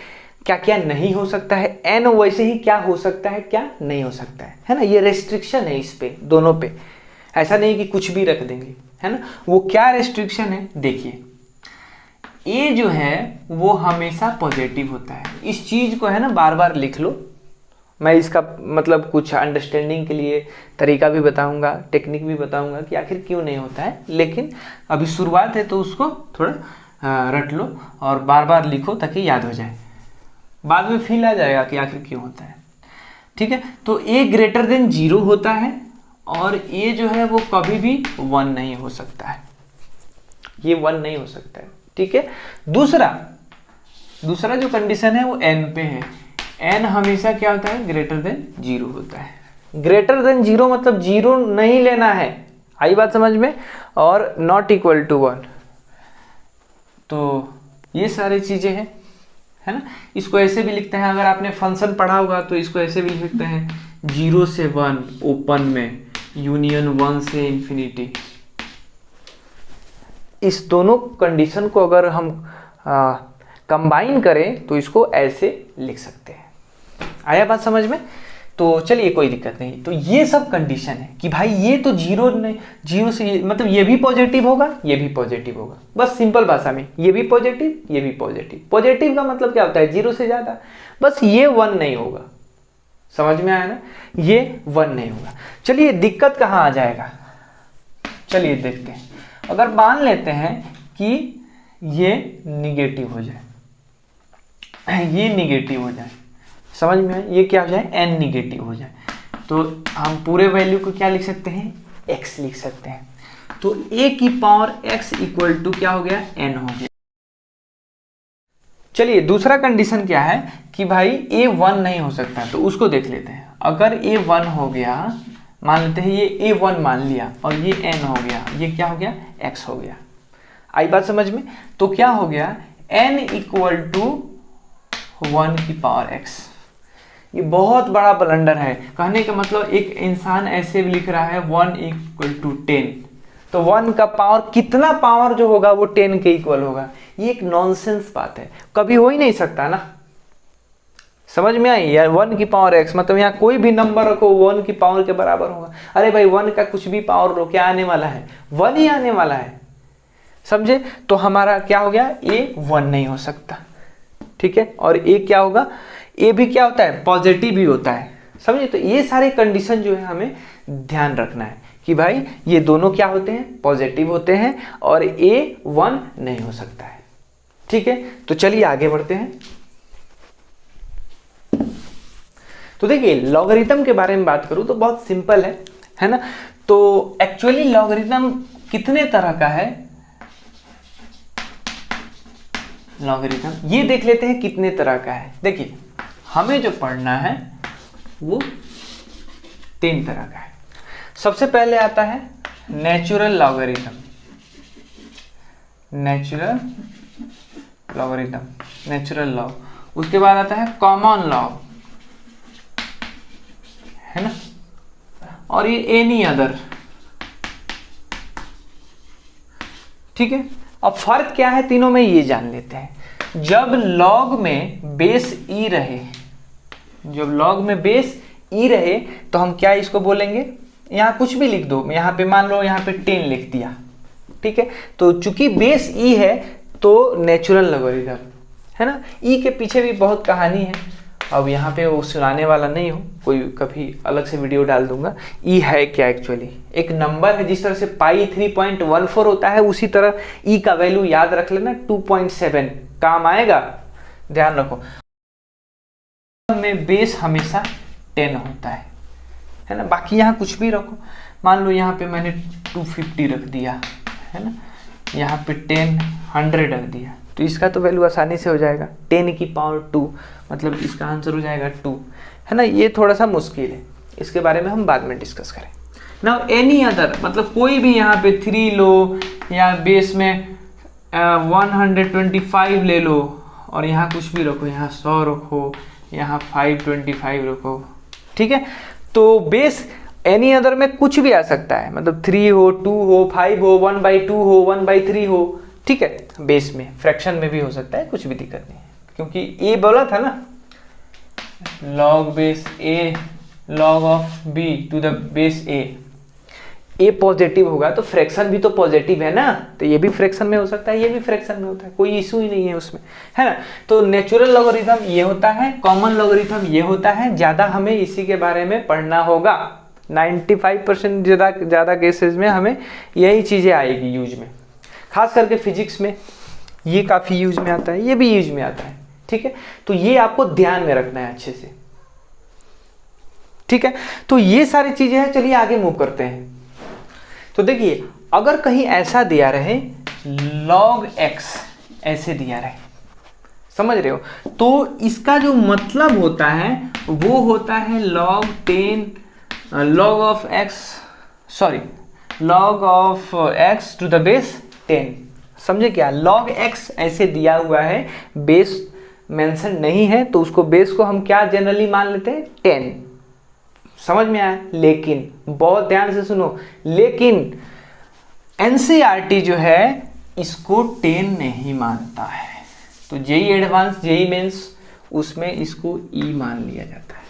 क्या क्या नहीं हो सकता है, n वैसे ही क्या हो सकता है, क्या नहीं हो सकता है ना। ये रेस्ट्रिक्शन है इस पे, दोनों पे, ऐसा नहीं कि कुछ भी रख देंगे, है ना। वो क्या रेस्ट्रिक्शन है, देखिए ए जो है वो हमेशा पॉजिटिव होता है। इस चीज को है ना बार बार लिख लो, मैं इसका मतलब कुछ अंडरस्टैंडिंग के लिए तरीका भी बताऊंगा, टेक्निक भी बताऊंगा कि आखिर क्यों नहीं होता है, लेकिन अभी शुरुआत है तो उसको थोड़ा रट लो और बार बार लिखो ताकि याद हो जाए, बाद में फील आ जाएगा कि आखिर क्यों होता है, ठीक है। तो ए ग्रेटर देन 0 होता है और ये जो है वो कभी भी 1 नहीं हो सकता है, ये 1 नहीं हो सकता है, ठीक है। दूसरा जो कंडीशन है वो n पे है, n हमेशा क्या होता है, ग्रेटर देन 0 होता है। ग्रेटर देन 0 मतलब 0 नहीं लेना है, आई बात समझ में, और नॉट इक्वल टू 1। तो ये सारी चीजें हैं, है ना। इसको ऐसे भी लिखते हैं, अगर आपने फंक्शन पढ़ा होगा तो इसको ऐसे भी लिखते हैं, 0 से 1 ओपन में, यूनियन 1 से इंफिनिटी। इस दोनों कंडीशन को अगर हम कंबाइन करें तो इसको ऐसे लिख सकते हैं। आया बात समझ में। तो चलिए कोई दिक्कत नहीं। तो ये सब कंडीशन है कि भाई ये तो 0 से मतलब ये भी पॉजिटिव होगा, ये भी पॉजिटिव होगा, बस सिंपल भाषा में ये भी पॉजिटिव, ये भी पॉजिटिव। पॉजिटिव का मतलब क्या होता है, 0 से ज़्यादा, बस ये 1 नहीं होगा, समझ में आया ना, ये 1 नहीं होगा। चलिए दिक्कत कहाँ आ जाएगा, चलिए देखते हैं। अगर मान लेते हैं कि ये निगेटिव हो जाए, ये निगेटिव हो जाए, समझ में आया, ये क्या हो जाए, n निगेटिव हो जाए, तो हम पूरे वैल्यू को क्या लिख सकते हैं, x लिख सकते हैं। तो a की पावर x इक्वल टू क्या हो गया, n हो गया। चलिए दूसरा कंडीशन क्या है कि भाई a 1 नहीं हो सकता, तो उसको देख लेते हैं। अगर a 1 हो गया, मान लेते हैं ये a 1 मान लिया और ये n हो गया, ये क्या हो गया, x हो गया। आई बात समझ में? तो क्या हो गया, n इक्वल टू 1 की पावर x। ये बहुत बड़ा ब्लंडर है। कहने का मतलब एक इंसान ऐसे भी लिख रहा है 1 इक्वल टू 10, तो 1 का पावर कितना पावर जो होगा वो 10 के इक्वल होगा। ये एक नॉनसेंस बात है, कभी हो ही नहीं सकता ना। समझ में आई यार, 1 की पावर x मतलब यहाँ कोई भी नंबर रखो 1 की पावर के बराबर होगा। अरे भाई 1 का कुछ भी पावर लो, क्या आने वाला है, 1 ही आने वाला है, समझे? तो हमारा क्या हो गया, a 1 नहीं हो सकता, ठीक है। और a क्या होगा, a भी क्या होता है, पॉजिटिव भी होता है, समझे? तो ये सारे कंडीशन जो है हमें ध्यान रखना है कि भाई ये दोनों क्या होते हैं, पॉजिटिव होते हैं और a 1 नहीं हो सकता है, ठीक है। तो चलिए आगे बढ़ते हैं। तो देखिए लॉगरिथम के बारे में बात करूं तो बहुत सिंपल है ना। तो एक्चुअली लॉगरिथम कितने तरह का है, लॉगरिथम ये देख लेते हैं कितने तरह का है। देखिए हमें जो पढ़ना है वो 3 तरह का है। सबसे पहले आता है natural logarithm, natural logarithm, natural law. उसके बाद आता है कॉमन लॉ, है ना, और ये एनी अदर, ठीक है। अब फर्क क्या है तीनों में ये जान लेते हैं। जब लॉग में बेस ई रहे, जब लॉग में बेस ई रहे तो हम क्या इसको बोलेंगे, यहाँ कुछ भी लिख दो, यहाँ पे मान लो यहाँ पे 10 लिख दिया, ठीक है। तो चूंकि बेस ई है तो नेचुरल लॉगरिथम, है ना। ई के पीछे भी बहुत कहानी है, अब यहाँ पे वो सुनाने वाला नहीं हो, कोई कभी अलग से वीडियो डाल दूंगा। ई है क्या, एक्चुअली एक नंबर है। जिस तरह से पाई 3.14 होता है, उसी तरह ई का वैल्यू याद रख लेना, 2.7 काम आएगा, ध्यान रखो। में बेस हमेशा 10 होता है ना। बाकी यहाँ कुछ भी रखो, मान लो यहाँ पे मैंने 250 रख दिया, है ना, यहाँ पे 10 100 रख दिया, तो इसका तो वैल्यू आसानी से हो जाएगा 10 की पावर 2, मतलब इसका आंसर हो जाएगा 2, है ना। ये थोड़ा सा मुश्किल है, इसके बारे में हम बाद में डिस्कस करें ना। एनी अदर मतलब कोई भी यहाँ पे 3 लो या बेस में 125 ले लो और यहाँ कुछ भी रखो, यहाँ 100 रखो, यहाँ 525 रखो, ठीक है। तो बेस एनी अदर में कुछ भी आ सकता है, मतलब 3 हो, 2 हो, 5 हो, 1/2 हो, 1/3 हो, ठीक है। बेस में फ्रैक्शन में भी हो सकता है, कुछ भी दिक्कत नहीं है, क्योंकि ए बोला था ना, log base a log of b to the base a positive होगा तो फ्रैक्शन भी तो पॉजिटिव है ना, तो ये भी फ्रैक्शन में हो सकता है, ये भी फ्रैक्शन में होता है, कोई इशू ही नहीं है उसमें, है ना। तो नेचुरल लॉगरिथम ये होता है, कॉमन लॉगरिथम ये होता है। ज़्यादा हमें इसी के बारे में पढ़ना होगा, 95% ज़्यादा केसेस में हमें यही चीज़ें आएगी यूज में, खास करके फिजिक्स में ये काफ़ी यूज में आता है, ये भी यूज में आता है, ठीक है। तो ये आपको ध्यान में रखना है अच्छे से, ठीक है। तो ये सारी चीज़ें हैं, चलिए आगे मूव करते हैं। तो देखिए अगर कहीं ऐसा दिया रहे log x, ऐसे दिया रहे, समझ रहे हो, तो इसका जो मतलब होता है वो होता है log 10 log of x, sorry log of x to the base 10, समझे क्या। log x ऐसे दिया हुआ है, बेस मेंशन नहीं है, तो उसको बेस को हम क्या जनरली मान लेते हैं 10, समझ में आया। लेकिन बहुत ध्यान से सुनो, लेकिन एनसीईआरटी जो है इसको 10 नहीं मानता है, तो जेई एडवांस जेई मेंस उसमें इसको ई मान लिया जाता है।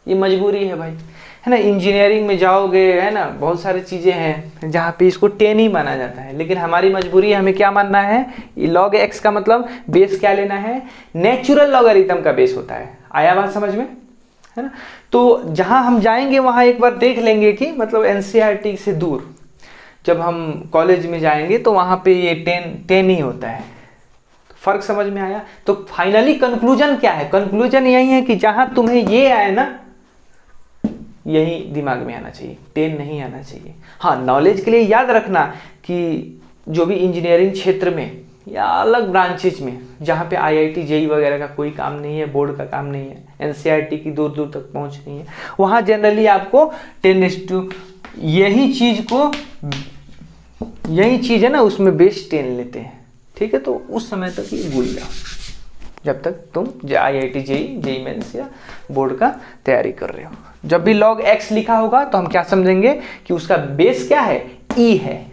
ये मजबूरी है भाई, है ना। इंजीनियरिंग में जाओगे, है ना, बहुत सारी चीज़ें हैं जहाँ पे इसको 10 ही माना जाता है, लेकिन हमारी मजबूरी है, हमें क्या मानना है, log x का मतलब बेस क्या लेना है, नेचुरल लॉगरिथम का बेस होता है। आया बात समझ में, है ना। तो जहाँ हम जाएंगे वहाँ एक बार देख लेंगे कि मतलब एनसीईआरटी से दूर जब हम कॉलेज में जाएंगे तो वहाँ पे ये 10 ही होता है। फर्क समझ में आया। तो फाइनली कंक्लूजन क्या है? कंक्लूजन यही है कि जहाँ तुम्हें ये आए ना, यही दिमाग में आना चाहिए, 10 नहीं आना चाहिए। हाँ, नॉलेज के लिए याद रखना कि जो भी इंजीनियरिंग क्षेत्र में या अलग ब्रांचेज में जहाँ पे आईआईटी जेई वगैरह का कोई काम नहीं है, बोर्ड का काम नहीं है, एनसीईआरटी की दूर दूर तक पहुँच नहीं है, वहाँ जनरली आपको 10 यही चीज़ है ना, उसमें बेस 10 लेते हैं। ठीक है, तो उस समय तक ये भूल जाओ जब तक तुम आईआईटी जेई मेंस या बोर्ड का तैयारी कर रहे हो। जब भी log x लिखा होगा तो हम क्या समझेंगे कि उसका बेस क्या है? e है।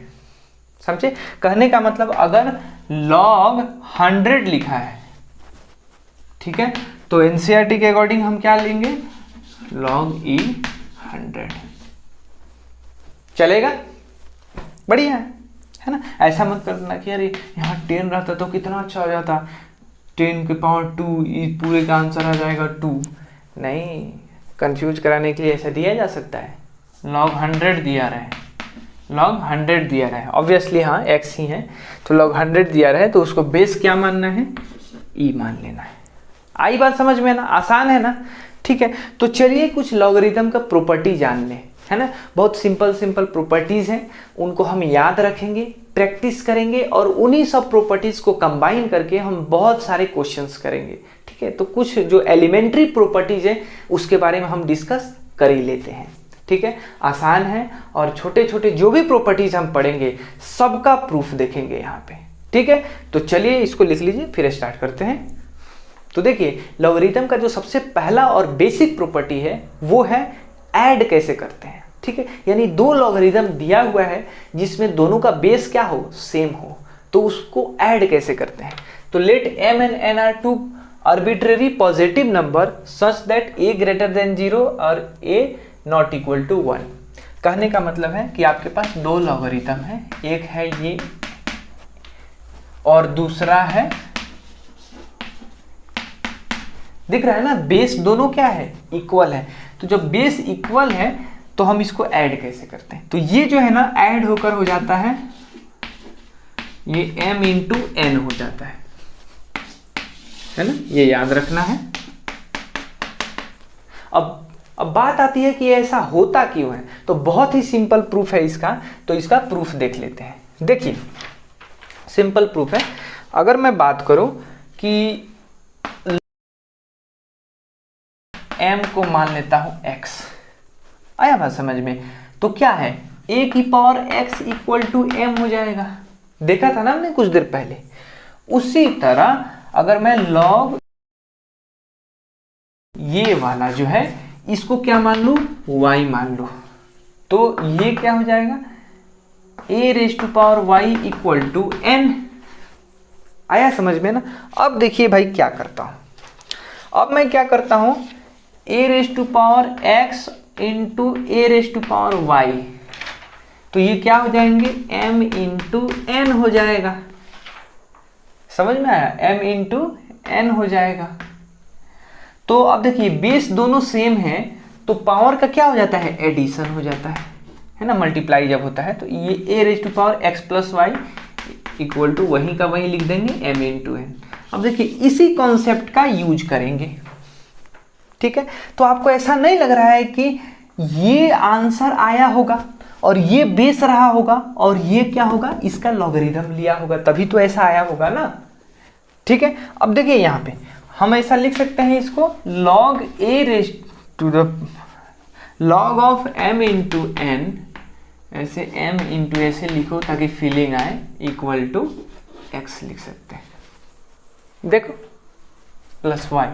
समझे? कहने का मतलब अगर log 100 लिखा है, ठीक है, तो एनसीईआरटी के अकॉर्डिंग हम क्या लेंगे? log e 100 चलेगा। बढ़िया है ना। ऐसा मत करना कि अरे यहाँ 10 रहता तो कितना अच्छा हो जाता, 10 के पावर 2, इस पूरे का आंसर आ जाएगा 2। नहीं, कंफ्यूज कराने के लिए ऐसा दिया जा सकता है। log 100 दिया रहा है, log 100 दिया रहा है, ऑब्वियसली हाँ x ही है, तो log 100 दिया रहा है तो उसको बेस क्या मानना है? e मान लेना है। आई बात समझ में ना? आसान है ना। ठीक है, तो चलिए कुछ लॉगरिथम का प्रॉपर्टी जान लें, है ना। बहुत सिंपल प्रॉपर्टीज हैं, उनको हम याद रखेंगे, प्रैक्टिस करेंगे और उन्हीं सब प्रॉपर्टीज को कंबाइन करके हम बहुत सारे क्वेश्चंस करेंगे। ठीक है, तो कुछ जो एलिमेंट्री प्रॉपर्टीज हैं उसके बारे में हम डिस्कस कर ही लेते हैं। ठीक है, आसान है और छोटे छोटे जो भी प्रॉपर्टीज हम पढ़ेंगे सबका प्रूफ देखेंगे यहाँ पे। ठीक है, तो चलिए इसको लिख लीजिए, फिर स्टार्ट करते हैं। तो देखिए, लॉगरिथम का जो सबसे पहला और बेसिक प्रॉपर्टी है वो है ऐड कैसे करते हैं। ठीक है, यानी दो लॉगरिथम दिया हुआ है जिसमें दोनों का बेस क्या हो? सेम हो, तो उसको ऐड कैसे करते हैं। तो late m and n are two arbitrary positive number such that a greater than 0 और a not equal to 1। कहने का मतलब है कि आपके पास दो लॉगरिथम है, एक है ये और दूसरा है, दिख रहा है ना, बेस दोनों क्या है? इक्वल है। तो जब बेस इक्वल है तो हम इसको ऐड कैसे करते हैं? तो ये जो है ना ऐड होकर हो जाता है, ये m इंटू n हो जाता है ना, ये याद रखना है। अब बात आती है कि ऐसा होता क्यों है। तो बहुत ही सिंपल प्रूफ है इसका, तो इसका प्रूफ देख लेते हैं। देखिए, सिंपल प्रूफ है। अगर मैं बात करूं कि m को मान लेता हूं x, आया बात समझ में? तो क्या है, a की power x equal to m हो जाएगा। देखा था ना हमने कुछ देर पहले। उसी तरह अगर मैं log ये वाला जो है इसको क्या मान लूं? y मान लूं, तो ये क्या हो जाएगा? a raise to power y equal to n। आया समझ में ना। अब देखिए भाई क्या करता हूं, अब मैं क्या करता हूं, a raise to power x into a raise to power y, तो ये क्या हो जाएंगे? m इंटू n हो जाएगा। समझ में आया? m इंटू n हो जाएगा। तो अब देखिए बेस दोनों सेम है तो पावर का क्या हो जाता है? एडिशन हो जाता है ना, मल्टीप्लाई जब होता है। तो ये a raise to power x plus y equal to वही का वही लिख देंगे m इंटू n। अब देखिए इसी कॉन्सेप्ट का यूज करेंगे। ठीक है, तो आपको ऐसा नहीं लग रहा है कि ये आंसर आया होगा और ये बेस रहा होगा और ये क्या होगा? इसका लॉगरिथम लिया होगा, तभी तो ऐसा आया होगा ना। ठीक है, अब देखिए यहाँ पे हम ऐसा लिख सकते हैं इसको, log a raise to the log of m into n, ऐसे m इंटू ऐसे लिखो ताकि फीलिंग आए, इक्वल टू x लिख सकते हैं। देखो प्लस y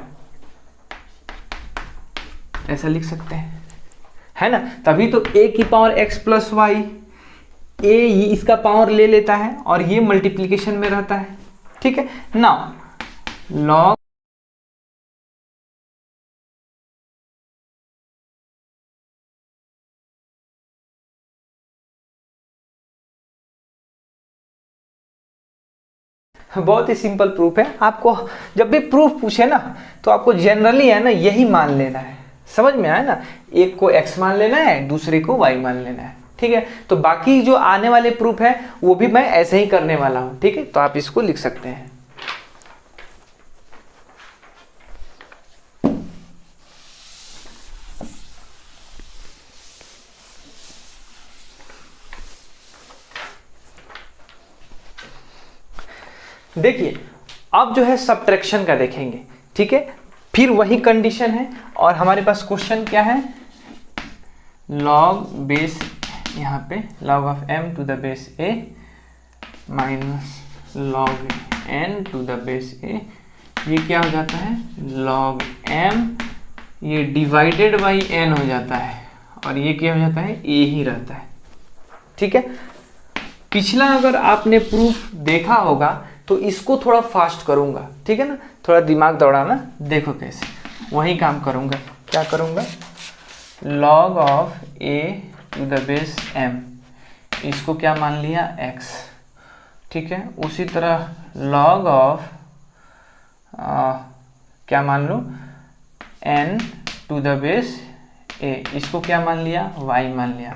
ऐसा लिख सकते हैं, है ना। तभी तो a की power x plus y, a ये इसका पावर ले लेता है और ये मल्टीप्लिकेशन में रहता है। ठीक है, नाउ log बहुत ही सिंपल प्रूफ है। आपको जब भी प्रूफ पूछे ना तो आपको जनरली है ना यही मान लेना है। समझ में आया ना, एक को x मान लेना है, दूसरे को y मान लेना है, ठीक है। तो बाकी जो आने वाले प्रूफ है वो भी मैं ऐसे ही करने वाला हूं, ठीक है। तो आप इसको लिख सकते हैं। देखिए अब जो है सब्ट्रैक्शन का देखेंगे, ठीक है। फिर वही कंडीशन है और हमारे पास क्वेश्चन क्या है, लॉग बेस, यहाँ पे log of m to the base a minus log n to the base a, ये क्या हो जाता है log m, ये डिवाइडेड बाई n हो जाता है और ये क्या हो जाता है a ही रहता है, ठीक है। पिछला अगर आपने प्रूफ देखा होगा तो इसको थोड़ा फास्ट करूंगा, ठीक है ना, थोड़ा दिमाग दौड़ाना, देखो कैसे वही काम करूंगा। क्या करूंगा, log of a to the base m, इसको क्या मान लिया x, ठीक है। उसी तरह log ऑफ क्या मान लो n to the base a, इसको क्या मान लिया y मान लिया।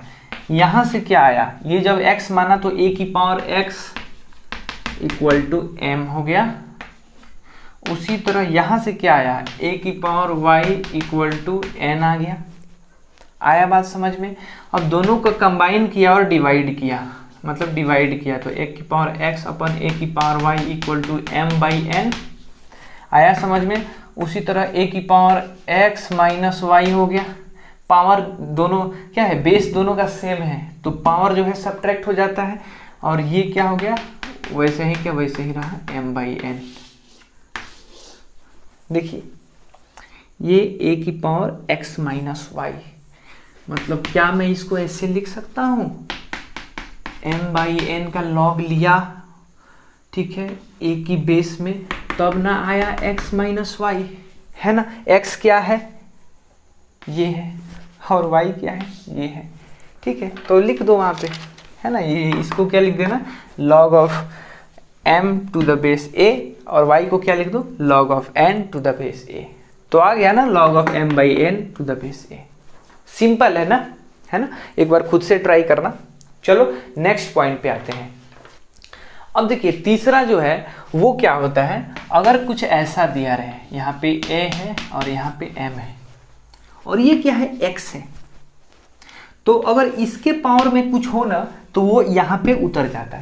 यहां से क्या आया, ये जब x माना तो a की power x equal to m हो गया। उसी तरह यहां से क्या आया, a की power y equal to n आ गया। आया बात समझ में। अब दोनों को कंबाइन किया और डिवाइड किया, मतलब डिवाइड किया तो a की पावर x अपन a की power y equal to m by n, आया समझ में। उसी तरह a की पावर x माइनस y हो गया। पावर दोनों क्या है, बेस दोनों का सेम है तो पावर जो है सब्ट्रैक्ट हो जाता है और ये क्या हो गया वैसे ही, क्या वैसे ही रहा m बाई n। देखिए ये a की पावर x माइनस y, मतलब क्या मैं इसको ऐसे लिख सकता हूं, m बाई n का लॉग लिया, ठीक है, a की बेस में, तब ना आया x माइनस y, है ना। x क्या है, ये है, और y क्या है, ये है, ठीक है। तो लिख दो वहां पे, है ना, ये इसको क्या लिख देना, log of m to the base a, और y को क्या लिख दो, log of n to the base a। तो आ गया ना log of m by n to the base a। Simple है ना, एक बार खुद से ट्राई करना। चलो नेक्स्ट पॉइंट पे आते हैं। अब देखिए तीसरा जो है वो क्या होता है, अगर कुछ ऐसा दिया रहे, यहाँ पे a है और यहाँ पे m है और ये क्या है x है, तो अगर इसके पावर में कुछ हो ना तो वो यहाँ पे उतर जाता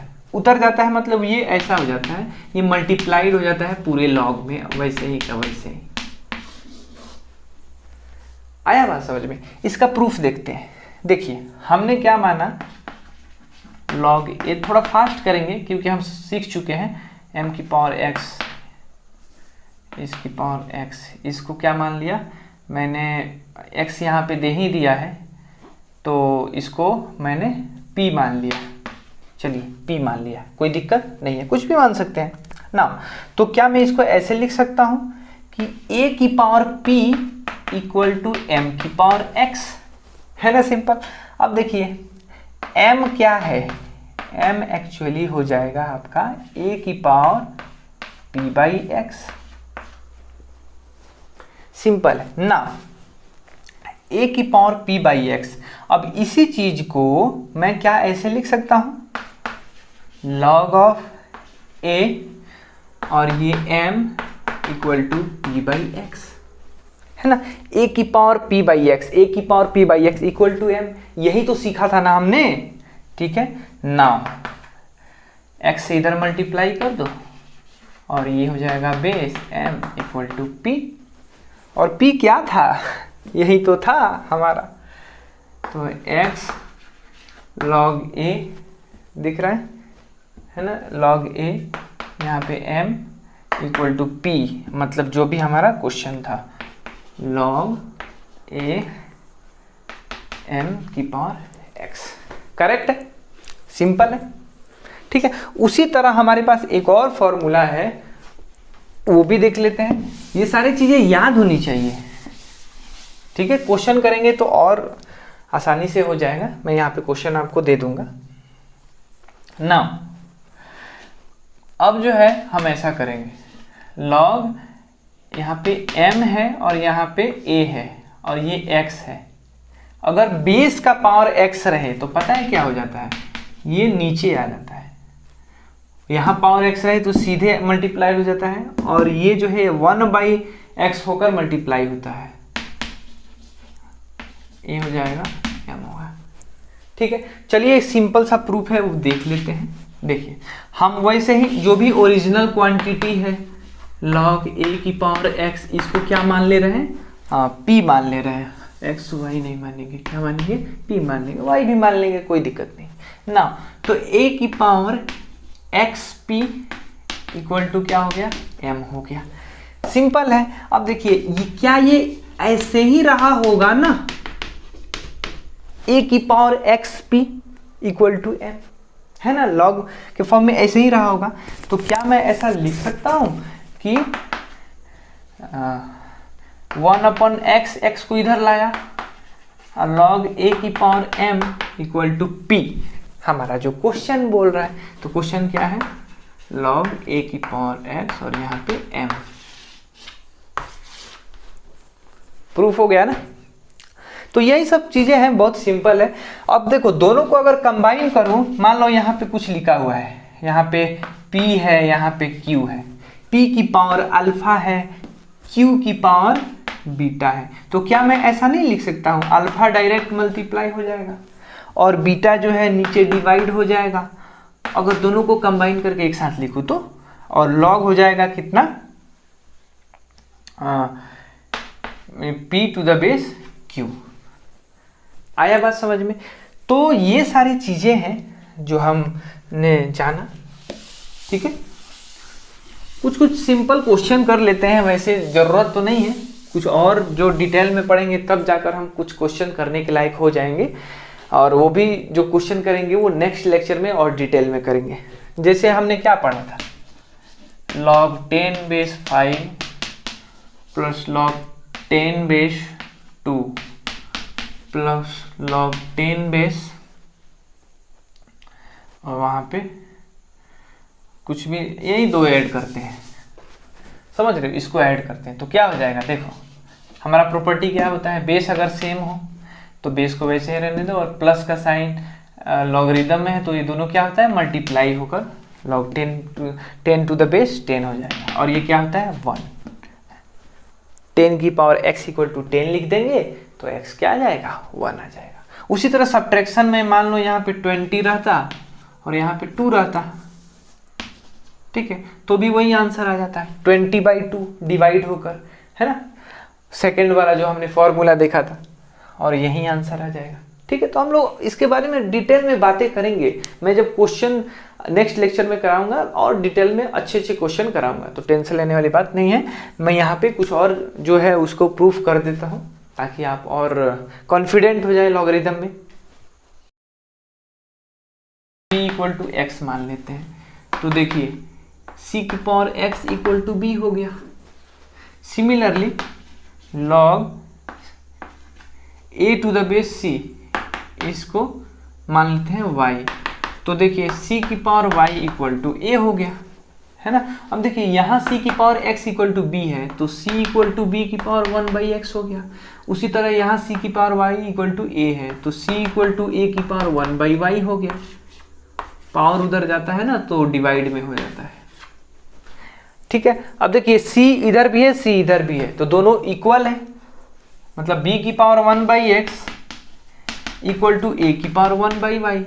है, मतलब ये ऐसा हो जाता है, ये मल्टीप्लाइड हो जाता है पूरे लॉग में, वैसे ही का वैसे ही। आया बात समझ में। इसका प्रूफ देखते हैं। देखिए हमने क्या माना, लॉग ए, थोड़ा फास्ट करेंगे क्योंकि हम सीख चुके हैं m की पावर x, इसकी पावर x, इसको क्या मान लिया मैंने, x यहाँ पे दे ही दिया है तो इसको मैंने p मान लिया। चलिए p मान लिया, कोई दिक्कत नहीं है, कुछ भी मान सकते हैं ना। तो क्या मैं इसको ऐसे लिख सकता हूं कि a की power p equal to m की पावर x, है ना, सिंपल। अब देखिए m क्या है, m एक्चुअली हो जाएगा आपका a की power p by x, simple है ना, a की पावर p बाई x। अब इसी चीज को मैं क्या ऐसे लिख सकता हूं, log ऑफ a और ये m equal to p by x, है ना, a की power p by x, a की power p by x equal to m, यही तो सीखा था ना हमने, ठीक है ना। x से इधर मल्टीप्लाई कर दो और ये हो जाएगा base m equal to p, और p क्या था, यही तो था हमारा, तो x log a दिख रहा है ना, log a, यहाँ पे m इक्वल टू p, मतलब जो भी हमारा क्वेश्चन था, log a m की पावर x, करेक्ट है, सिंपल है, ठीक है। उसी तरह हमारे पास एक और फॉर्मूला है, वो भी देख लेते हैं। ये सारी चीजें याद होनी चाहिए, ठीक है, क्वेश्चन करेंगे तो और आसानी से हो जाएगा। मैं यहाँ पे क्वेश्चन आपको दे दूंगा ना। अब जो है हम ऐसा करेंगे, log यहाँ पे m है और यहाँ पे a है और ये x है। अगर बेस का पावर x रहे तो पता है क्या हो जाता है, ये नीचे आ जाता है। यहाँ पावर x रहे तो सीधे मल्टीप्लाई हो जाता है, और ये जो है 1/x होकर मल्टीप्लाई होता है, ये हो जाएगा m होगा। ठीक है, चलिए एक सिंपल सा प्रूफ है वो देख लेते हैं। देखिए, हम वैसे ही जो भी ओरिजिनल क्वांटिटी है log a की पावर x, इसको क्या मान ले रहे हैं, p मान ले रहे हैं। x y नहीं मानेंगे, क्या मानेंगे, p मान लेंगे, y भी मान लेंगे, कोई दिक्कत नहीं ना। तो a की पावर xp इक्वल टू क्या हो गया, m हो गया। सिंपल है। अब देखिए क्या ये ऐसे ही रहा होगा ना, a की power xp equal to m, है ना, log के फॉर्म में ऐसे ही रहा होगा। तो क्या मैं ऐसा लिख सकता हूं कि 1/x, x को इधर लाया, और log a की power m equal to p, हमारा जो क्वेश्चन बोल रहा है। तो क्वेश्चन क्या है, log a की पावर x और यहाँ पे m। प्रूफ हो गया ना। तो यही सब चीजें हैं, बहुत सिंपल है। अब देखो दोनों को अगर कंबाइन करूं, मान लो यहाँ पे कुछ लिखा हुआ है, यहाँ पे p है, यहाँ पे q है, p की पावर अल्फा है, q की पावर बीटा है। तो क्या मैं ऐसा नहीं लिख सकता हूँ, अल्फा डायरेक्ट मल्टीप्लाई हो जाएगा और बीटा जो है नीचे डिवाइड हो जाएगा। अगर दोनों को कंबाइन करके एक साथ लिखूं तो, और log हो जाएगा कितना, p to the base q। आया बात समझ में। तो ये सारी चीजें हैं जो हमने जाना। ठीक है, कुछ कुछ सिंपल क्वेश्चन कर लेते हैं, वैसे जरूरत तो नहीं है, कुछ और जो डिटेल में पढ़ेंगे तब जाकर हम कुछ क्वेश्चन करने के लायक हो जाएंगे, और वो भी जो क्वेश्चन करेंगे वो नेक्स्ट लेक्चर में और डिटेल में करेंगे। जैसे हमने क्या पढ़ा था, log 10 base 5 plus log 10 base 2 plus log 10 base, और वहां पे कुछ भी, यही दो ऐड करते हैं, समझ रहे हो, इसको ऐड करते हैं तो क्या हो जाएगा। देखो हमारा प्रॉपर्टी क्या होता है, बेस अगर सेम हो तो बेस को वैसे ही रहने दो, और प्लस का साइन लॉगरिदम में है तो ये दोनों क्या होता है, मल्टीप्लाई होकर log 10 टू द बेस 10 हो जाएगा। और ये क्या होता है, 1। 10 की पावर x इक्वल टू 10 लिख देंगे तो x क्या आ जाएगा, 1 आ जाएगा। उसी तरह सब्ट्रैक्शन में मान लो यहाँ पे 20 रहता और यहाँ पे 2 रहता, ठीक है, तो भी वही आंसर आ जाता है, 20/2 डिवाइड होकर, है ना, सेकेंड वाला जो हमने फॉर्मूला देखा था, और यही आंसर आ जाएगा। ठीक है, तो हम लोग इसके बारे में डिटेल में बातें करेंगे। मैं जब क्वेश्चन नेक्स्ट लेक्चर में कराऊंगा और डिटेल में अच्छे अच्छे क्वेश्चन कराऊंगा, तो टेंशन लेने वाली बात नहीं है। मैं यहाँ पे कुछ और जो है उसको प्रूफ कर देता हूँ ताकि आप और कॉन्फिडेंट हो जाए लॉगरिथम में। b इक्वल टू एक्स मान लेते हैं, तो देखिए c की power x equal to b हो गया। Similarly log a to the base c, इसको मान लेते हैं y, तो देखिए c की power y equal to a हो गया, है ना। अब देखिए यहाँ c की power x equal to b है तो c इक्वल टू b की पावर 1/x हो गया। उसी तरह यहाँ c की power y equal to a है तो c इक्वल टू a की पावर 1/y हो गया। पावर उधर जाता है ना तो डिवाइड में हो जाता है। ठीक है, अब देखिए c इधर भी है, c इधर भी है, तो दोनों इक्वल है, मतलब b की power 1/x equal to a की पावर 1/y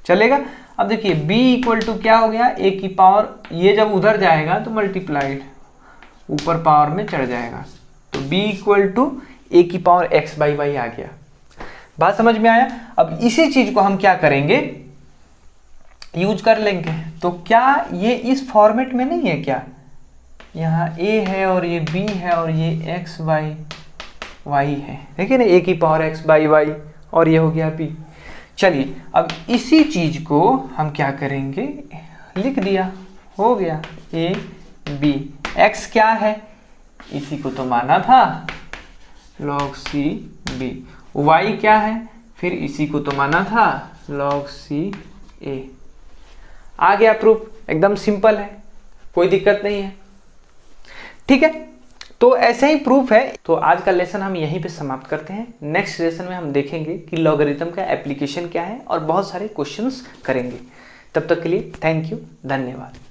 चलेगा। अब देखिए b इक्वल टू क्या हो गया, a की पावर, ये जब उधर जाएगा तो मल्टीप्लाइड ऊपर पावर में चढ़ जाएगा, तो b इक्वल टू a की पावर x/y आ गया। बात समझ में आया। अब इसी चीज को हम क्या करेंगे, यूज कर लेंगे। तो क्या ये इस फॉर्मेट में नहीं है क्या, यहाँ a है और ये b है और ये x/y है, देखिए ना, a की पावर x/y और ये हो गया b। चलिए अब इसी चीज को हम क्या करेंगे, लिख दिया, हो गया a b। x क्या है, इसी को तो माना था log c b। y क्या है, फिर इसी को तो माना था log c a। आ गया प्रूफ, एकदम सिंपल है, कोई दिक्कत नहीं है। ठीक है, तो ऐसे ही प्रूफ है। तो आज का लेसन हम यहीं पे समाप्त करते हैं। नेक्स्ट लेसन में हम देखेंगे कि लॉगरिथम का एप्लीकेशन क्या है और बहुत सारे क्वेश्चंस करेंगे। तब तक के लिए थैंक यू, धन्यवाद।